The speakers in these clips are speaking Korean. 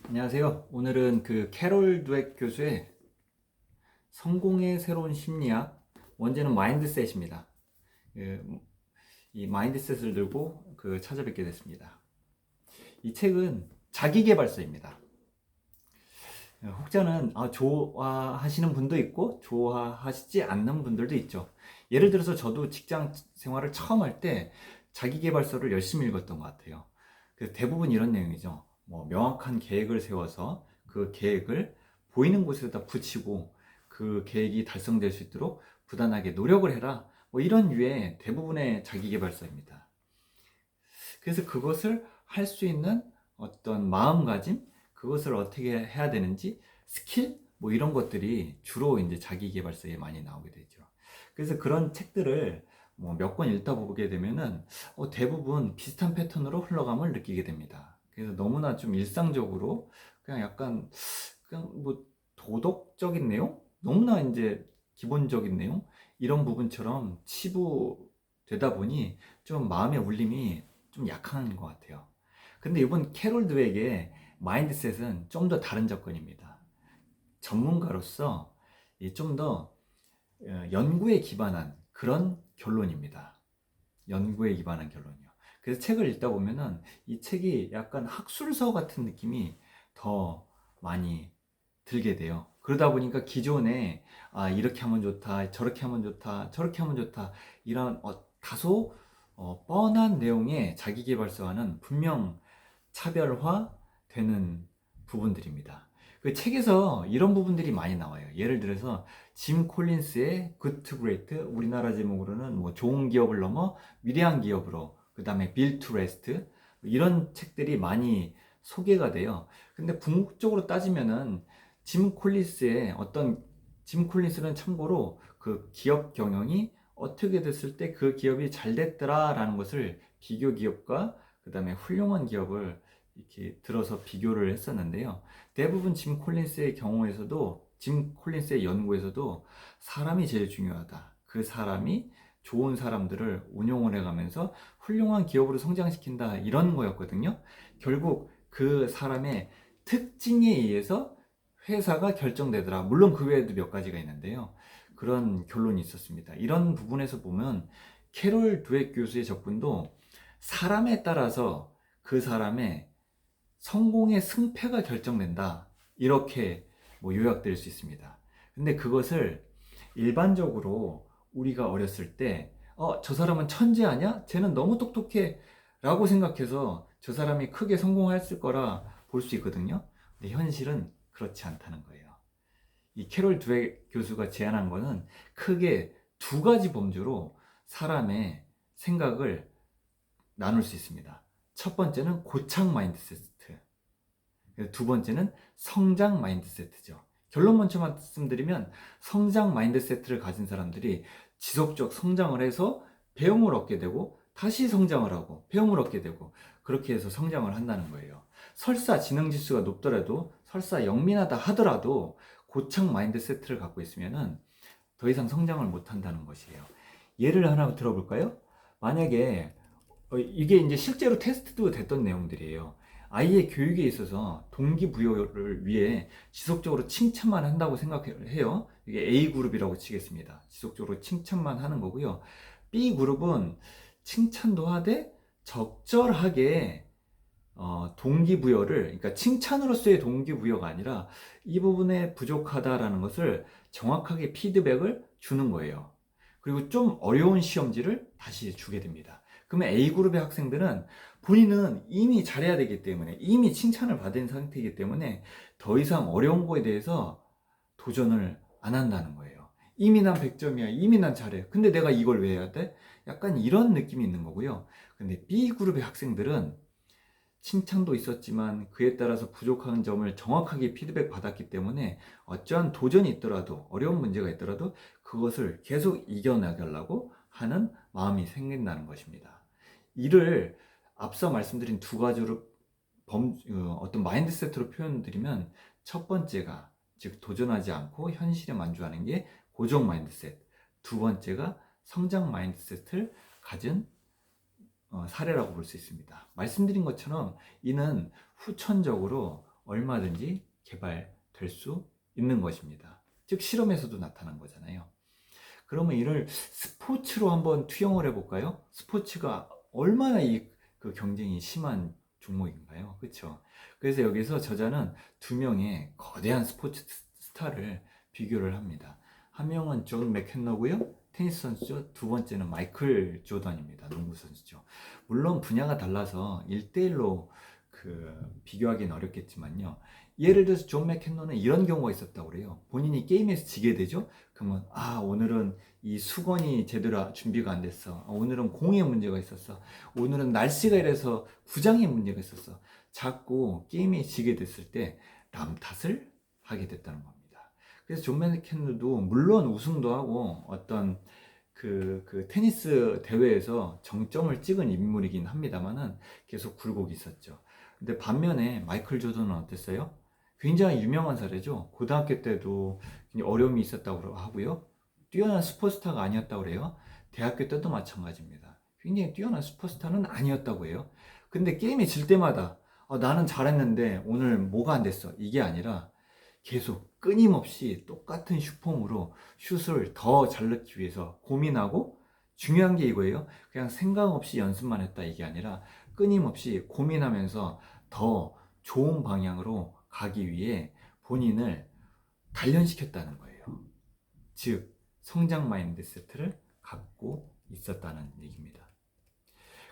안녕하세요. 오늘은 그 캐롤 드웨ck 교수의 성공의 새로운 심리학, 원제는 마인드셋입니다. 이 마인드셋을 들고 찾아뵙게 됐습니다. 이 책은 자기계발서입니다. 혹자는 좋아하시는 분도 있고 좋아하시지 않는 분들도 있죠. 예를 들어서 저도 직장 생활을 처음 할 때 자기계발서를 열심히 읽었던 것 같아요. 그래서 대부분 이런 내용이죠. 명확한 계획을 세워서 그 계획을 보이는 곳에다 붙이고 그 계획이 달성될 수 있도록 부단하게 노력을 해라. 이런 류의 대부분의 자기계발서입니다. 그래서 그것을 할 수 있는 어떤 마음가짐, 그것을 어떻게 해야 되는지, 스킬, 이런 것들이 주로 이제 자기계발서에 많이 나오게 되죠. 그래서 그런 책들을 몇 권 읽다 보게 되면은 대부분 비슷한 패턴으로 흘러감을 느끼게 됩니다. 그래서 너무나 좀 일상적으로 그냥 약간 그냥 도덕적인 내용? 너무나 이제 기본적인 내용? 이런 부분처럼 치부되다 보니 좀 마음의 울림이 좀 약한 것 같아요. 근데 이번 캐롤 드웨이의 마인드셋은 좀 더 다른 접근입니다. 전문가로서 좀 더 연구에 기반한 그런 결론입니다. 연구에 기반한 결론이요. 그래서 책을 읽다 보면은 이 책이 약간 학술서 같은 느낌이 더 많이 들게 돼요. 그러다 보니까 기존에 이렇게 하면 좋다, 저렇게 하면 좋다, 저렇게 하면 좋다 이런 다소 뻔한 내용의 자기계발서와는 분명 차별화되는 부분들입니다. 그 책에서 이런 부분들이 많이 나와요. 예를 들어서 짐 콜린스의 Good to Great, 우리나라 제목으로는 좋은 기업을 넘어 위대한 기업으로, 그 다음에 Built to Last, 이런 책들이 많이 소개가 돼요. 근데 궁극적으로 따지면은 짐 콜린스는 참고로 그 기업 경영이 어떻게 됐을 때 그 기업이 잘 됐더라라는 것을 비교 기업과 그 다음에 훌륭한 기업을 이렇게 들어서 비교를 했었는데요. 대부분 짐 콜린스의 경우에서도, 짐 콜린스의 연구에서도 사람이 제일 중요하다. 그 사람이 좋은 사람들을 운용을 해가면서 훌륭한 기업으로 성장시킨다. 이런 거였거든요. 결국 그 사람의 특징에 의해서 회사가 결정되더라. 물론 그 외에도 몇 가지가 있는데요. 그런 결론이 있었습니다. 이런 부분에서 보면 캐롤 드웨ck 교수의 접근도 사람에 따라서 그 사람의 성공의 승패가 결정된다. 이렇게 요약될 수 있습니다. 근데 그것을 일반적으로 우리가 어렸을 때, 저 사람은 천재 아니야? 쟤는 너무 똑똑해. 라고 생각해서 저 사람이 크게 성공했을 거라 볼 수 있거든요. 근데 현실은 그렇지 않다는 거예요. 이 캐롤 드웨 교수가 제안한 거는 크게 두 가지 범주로 사람의 생각을 나눌 수 있습니다. 첫 번째는 고착 마인드세트, 두 번째는 성장 마인드세트죠. 결론 먼저 말씀드리면 성장 마인드세트를 가진 사람들이 지속적 성장을 해서 배움을 얻게 되고 다시 성장을 하고 배움을 얻게 되고 그렇게 해서 성장을 한다는 거예요. 설사 지능지수가 높더라도, 설사 영민하다 하더라도 고착 마인드세트를 갖고 있으면은 더 이상 성장을 못 한다는 것이에요. 예를 하나 들어볼까요? 만약에 이게 이제 실제로 테스트도 됐던 내용들이에요. 아이의 교육에 있어서 동기부여를 위해 지속적으로 칭찬만 한다고 생각해요. 이게 A그룹이라고 치겠습니다. 지속적으로 칭찬만 하는 거고요. B그룹은 칭찬도 하되 적절하게 동기부여를, 그러니까 칭찬으로서의 동기부여가 아니라 이 부분에 부족하다라는 것을 정확하게 피드백을 주는 거예요. 그리고 좀 어려운 시험지를 다시 주게 됩니다. 그러면 A그룹의 학생들은 본인은 이미 잘해야 되기 때문에, 이미 칭찬을 받은 상태이기 때문에 더 이상 어려운 거에 대해서 도전을 안 한다는 거예요. 이미 난 100점이야. 이미 난 잘해. 근데 내가 이걸 왜 해야 돼? 약간 이런 느낌이 있는 거고요. 근데 B그룹의 학생들은 칭찬도 있었지만 그에 따라서 부족한 점을 정확하게 피드백 받았기 때문에 어떠한 도전이 있더라도, 어려운 문제가 있더라도 그것을 계속 이겨나가려고 하는 마음이 생긴다는 것입니다. 이를 앞서 말씀드린 두 가지로 어떤 마인드셋으로 표현드리면, 첫 번째가 즉 도전하지 않고 현실에 만족하는 게 고정 마인드셋, 두 번째가 성장 마인드셋을 가진 사례라고 볼 수 있습니다. 말씀드린 것처럼 이는 후천적으로 얼마든지 개발될 수 있는 것입니다. 즉 실험에서도 나타난 거잖아요. 그러면 이를 스포츠로 한번 투영을 해볼까요? 스포츠가 얼마나 그 경쟁이 심한 종목인가요? 그렇죠? 그래서 여기서 저자는 두 명의 거대한 스포츠 스타를 비교를 합니다. 한 명은 존 맥켄너고요. 테니스 선수죠. 두 번째는 마이클 조던입니다. 농구 선수죠. 물론 분야가 달라서 1대1로 비교하기는 어렵겠지만요. 예를 들어서 존 맥켄너는 이런 경우가 있었다고 그래요. 본인이 게임에서 지게 되죠. 그러면 오늘은 이 수건이 제대로 준비가 안 됐어. 오늘은 공에 문제가 있었어. 오늘은 날씨가 이래서 구장에 문제가 있었어. 자꾸 게임에 지게 됐을 때 남 탓을 하게 됐다는 겁니다. 그래서 존 맥켄너도 물론 우승도 하고 어떤 그 테니스 대회에서 정점을 찍은 인물이긴 합니다만은 계속 굴곡이 있었죠. 근데 반면에 마이클 조던은 어땠어요? 굉장히 유명한 사례죠. 고등학교 때도 어려움이 있었다고 하고요. 뛰어난 슈퍼스타가 아니었다고 그래요. 대학교 때도 마찬가지입니다. 굉장히 뛰어난 슈퍼스타는 아니었다고 해요. 근데 게임에 질 때마다 나는 잘했는데 오늘 뭐가 안 됐어. 이게 아니라 계속 끊임없이 똑같은 슈폼으로 슛을 더 잘 넣기 위해서 고민하고, 중요한 게 이거예요. 그냥 생각 없이 연습만 했다 이게 아니라 끊임없이 고민하면서 더 좋은 방향으로 가기 위해 본인을 단련시켰다는 거예요. 즉 성장 마인드세트를 갖고 있었다는 얘기입니다.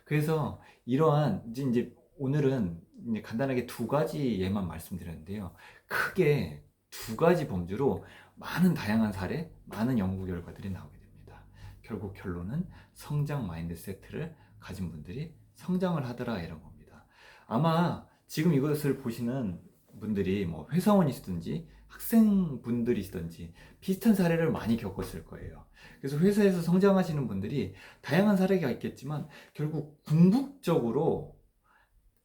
그래서 이러한 이제 오늘은 이제 간단하게 두 가지 예만 말씀드렸는데요. 크게 두 가지 범주로 많은 다양한 사례, 많은 연구 결과들이 나오게 됩니다. 결국 결론은 성장 마인드세트를 가진 분들이 성장을 하더라 이런 겁니다. 아마 지금 이것을 보시는 분들이 뭐 회사원이시든지 학생분들이시든지 비슷한 사례를 많이 겪었을 거예요. 그래서 회사에서 성장하시는 분들이 다양한 사례가 있겠지만 결국 궁극적으로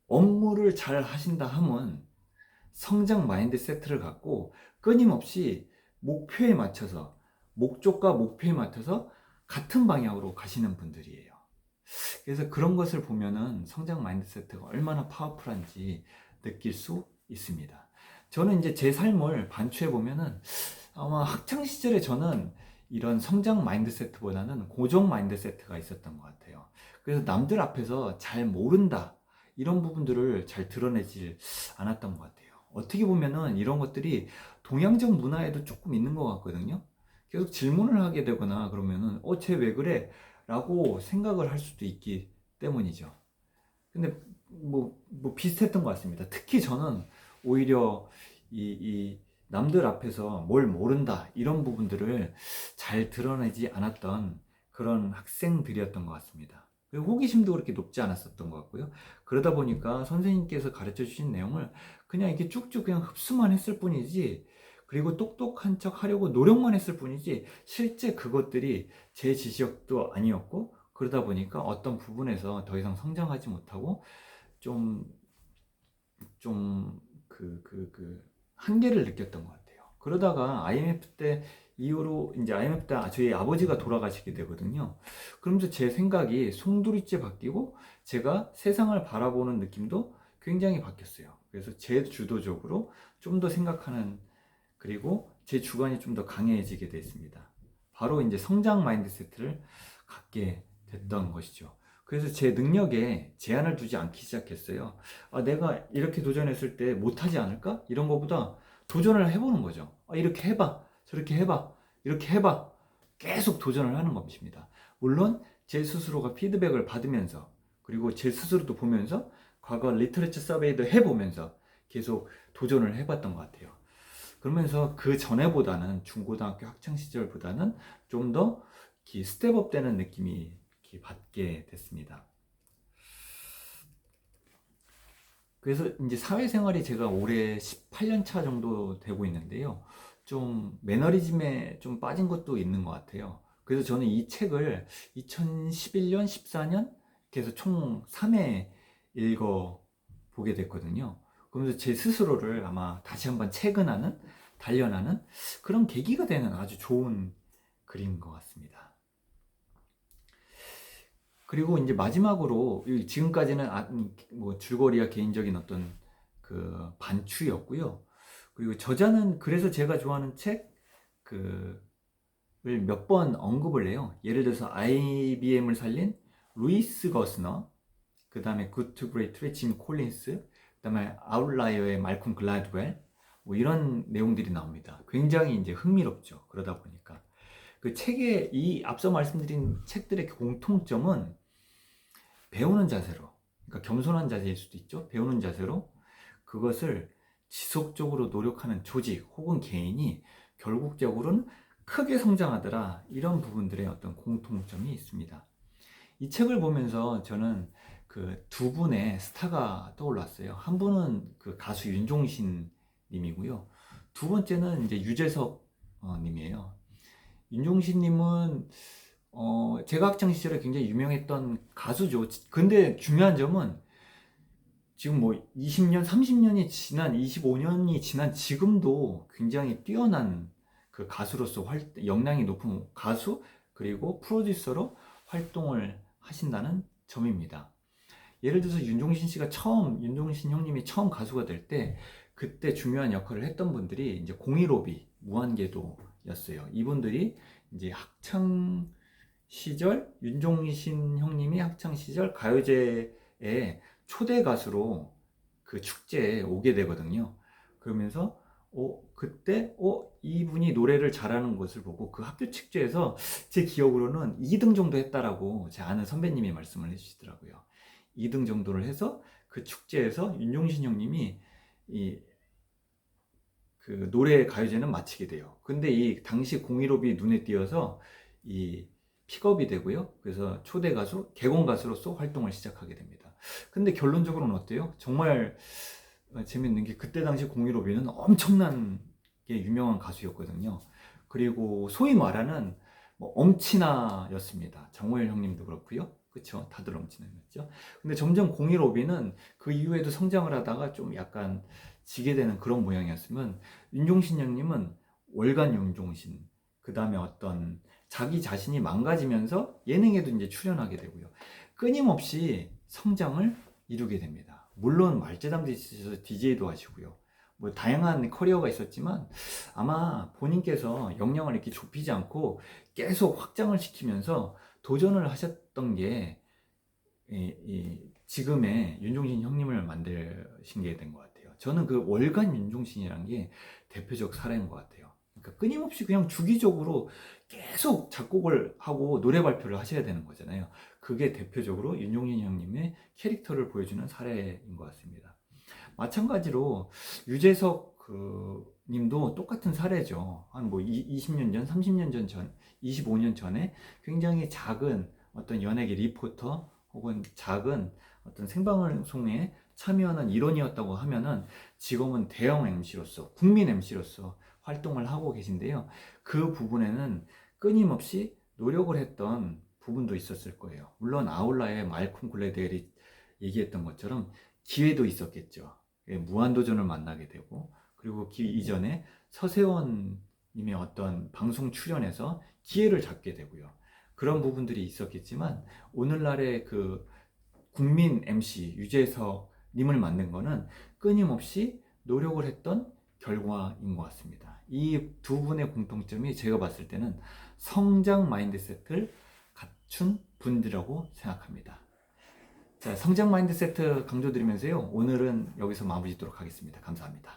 업무를 잘 하신다 하면 성장 마인드 세트를 갖고 끊임없이 목표에 맞춰서, 목적과 목표에 맞춰서 같은 방향으로 가시는 분들이에요. 그래서 그런 것을 보면은 성장 마인드 세트가 얼마나 파워풀한지 느낄 수 있습니다. 저는 이제 제 삶을 반추해 보면은 아마 학창 시절에 저는 이런 성장 마인드 세트보다는 고정 마인드 세트가 있었던 것 같아요. 그래서 남들 앞에서 잘 모른다 이런 부분들을 잘 드러내질 않았던 것 같아요. 어떻게 보면은 이런 것들이 동양적 문화에도 조금 있는 것 같거든요. 계속 질문을 하게 되거나 그러면은 쟤 왜 그래? 라고 생각을 할 수도 있기 때문이죠. 근데 뭐 비슷했던 것 같습니다. 특히 저는 오히려 이 남들 앞에서 뭘 모른다 이런 부분들을 잘 드러내지 않았던 그런 학생들이었던 것 같습니다. 그리고 호기심도 그렇게 높지 않았었던 것 같고요. 그러다 보니까 선생님께서 가르쳐 주신 내용을 그냥 이렇게 쭉쭉 그냥 흡수만 했을 뿐이지, 그리고 똑똑한 척 하려고 노력만 했을 뿐이지 실제 그것들이 제 지식도 아니었고, 그러다 보니까 어떤 부분에서 더 이상 성장하지 못하고 좀 한계를 느꼈던 것 같아요. 그러다가 IMF 때 이후로 이제 IMF 때 저희 아버지가 돌아가시게 되거든요. 그러면서 제 생각이 송두리째 바뀌고 제가 세상을 바라보는 느낌도 굉장히 바뀌었어요. 그래서 제 주도적으로 좀 더 생각하는, 그리고 제 주관이 좀 더 강해지게 됐습니다. 바로 이제 성장 마인드세트를 갖게 됐던 것이죠. 그래서 제 능력에 제한을 두지 않기 시작했어요. 내가 이렇게 도전했을 때 못하지 않을까? 이런 것보다 도전을 해보는 거죠. 이렇게 해봐, 저렇게 해봐, 이렇게 해봐. 계속 도전을 하는 것입니다. 물론 제 스스로가 피드백을 받으면서, 그리고 제 스스로도 보면서 과거 리터러처 서베이도 해보면서 계속 도전을 해봤던 것 같아요. 그러면서 그 전에보다는 중고등학교 학창 시절보다는 좀 더 스텝업 되는 느낌이 받게 됐습니다. 그래서 이제 사회생활이 제가 올해 18년 차 정도 되고 있는데요. 좀 매너리즘에 좀 빠진 것도 있는 것 같아요. 그래서 저는 이 책을 2011년, 14년 그래서 총 3회 읽어 보게 됐거든요. 그러면서 제 스스로를 아마 다시 한번 체근하는, 단련하는 그런 계기가 되는 아주 좋은 글인 것 같습니다. 그리고 이제 마지막으로 지금까지는 뭐 줄거리와 개인적인 어떤 그 반추였고요. 그리고 저자는 그래서 제가 좋아하는 책 을 몇 번 언급을 해요. 예를 들어서 IBM을 살린 루이스 거스너, 그 다음에 굿 투 그레이트의 짐 콜린스, 그 다음에 아웃라이어의 말콤 글라드웰, 뭐 이런 내용들이 나옵니다. 굉장히 이제 흥미롭죠. 그러다 보니까 그 책의 이 앞서 말씀드린 책들의 공통점은 배우는 자세로, 그러니까 겸손한 자세일 수도 있죠. 배우는 자세로 그것을 지속적으로 노력하는 조직 혹은 개인이 결국적으로는 크게 성장하더라, 이런 부분들의 어떤 공통점이 있습니다. 이 책을 보면서 저는 그 두 분의 스타가 떠올랐어요. 한 분은 그 가수 윤종신 님이고요. 두 번째는 이제 유재석 님이에요. 윤종신 님은 제가 학창 시절에 굉장히 유명했던 가수죠. 근데 중요한 점은 지금 뭐 20년, 30년이 지난, 25년이 지난 지금도 굉장히 뛰어난 그 가수로서 역량이 높은 가수, 그리고 프로듀서로 활동을 하신다는 점입니다. 예를 들어서 윤종신 형님이 처음 가수가 될 때, 그때 중요한 역할을 했던 분들이 이제 015B, 무한궤도였어요. 이분들이 이제 학창 시절, 윤종신 형님이 학창 시절 가요제에 초대 가수로 그 축제에 오게 되거든요. 그러면서 그때 이분이 노래를 잘하는 것을 보고 그 학교 축제에서 제 기억으로는 2등 정도 했다라고 제 아는 선배님이 말씀을 해주시더라고요. 2등 정도를 해서 그 축제에서 윤종신 형님이 그 노래 가요제는 마치게 돼요. 근데 이 당시 015비 눈에 띄어서 이 픽업이 되고요. 그래서 초대 가수, 객원 가수로서 활동을 시작하게 됩니다. 근데 결론적으로는 어때요? 정말 재밌는 게 그때 당시 015B는 엄청난 게 유명한 가수였거든요. 그리고 소위 말하는 뭐 엄친아였습니다. 정호열 형님도 그렇고요. 그쵸? 다들 엄친아였죠. 근데 점점 015B는 그 이후에도 성장을 하다가 좀 약간 지게 되는 그런 모양이었으면, 윤종신 형님은 월간 윤종신, 그 다음에 어떤 자기 자신이 망가지면서 예능에도 이제 출연하게 되고요. 끊임없이 성장을 이루게 됩니다. 물론 말재담도 있으셔서 DJ도 하시고요. 뭐 다양한 커리어가 있었지만 아마 본인께서 역량을 이렇게 좁히지 않고 계속 확장을 시키면서 도전을 하셨던 게 지금의 윤종신 형님을 만드신 게 된 것 같아요. 저는 그 월간 윤종신이라는 게 대표적 사례인 것 같아요. 그러니까 끊임없이 그냥 주기적으로 계속 작곡을 하고 노래 발표를 하셔야 되는 거잖아요. 그게 대표적으로 윤종신 형님의 캐릭터를 보여주는 사례인 것 같습니다. 마찬가지로 유재석 님도 똑같은 사례죠. 한 뭐 20년 전, 30년 전, 25년 전에 굉장히 작은 어떤 연예계 리포터 혹은 작은 어떤 생방송에 참여하는 일원이었다고 하면은 지금은 대형 MC로서, 국민 MC로서 활동을 하고 계신데요. 그 부분에는 끊임없이 노력을 했던 부분도 있었을 거예요. 물론 아울라의 말콤 글래드웰이 얘기했던 것처럼 기회도 있었겠죠. 무한도전을 만나게 되고, 그리고 이전에 서세원님의 어떤 방송 출연에서 기회를 잡게 되고요. 그런 부분들이 있었겠지만 오늘날의 그 국민 MC 유재석님을 만든 거는 끊임없이 노력을 했던 결과인 것 같습니다. 이 두 분의 공통점이 제가 봤을 때는 성장 마인드셋을 갖춘 분들이라고 생각합니다. 자, 성장 마인드셋 강조드리면서요, 오늘은 여기서 마무리 짓도록 하겠습니다. 감사합니다.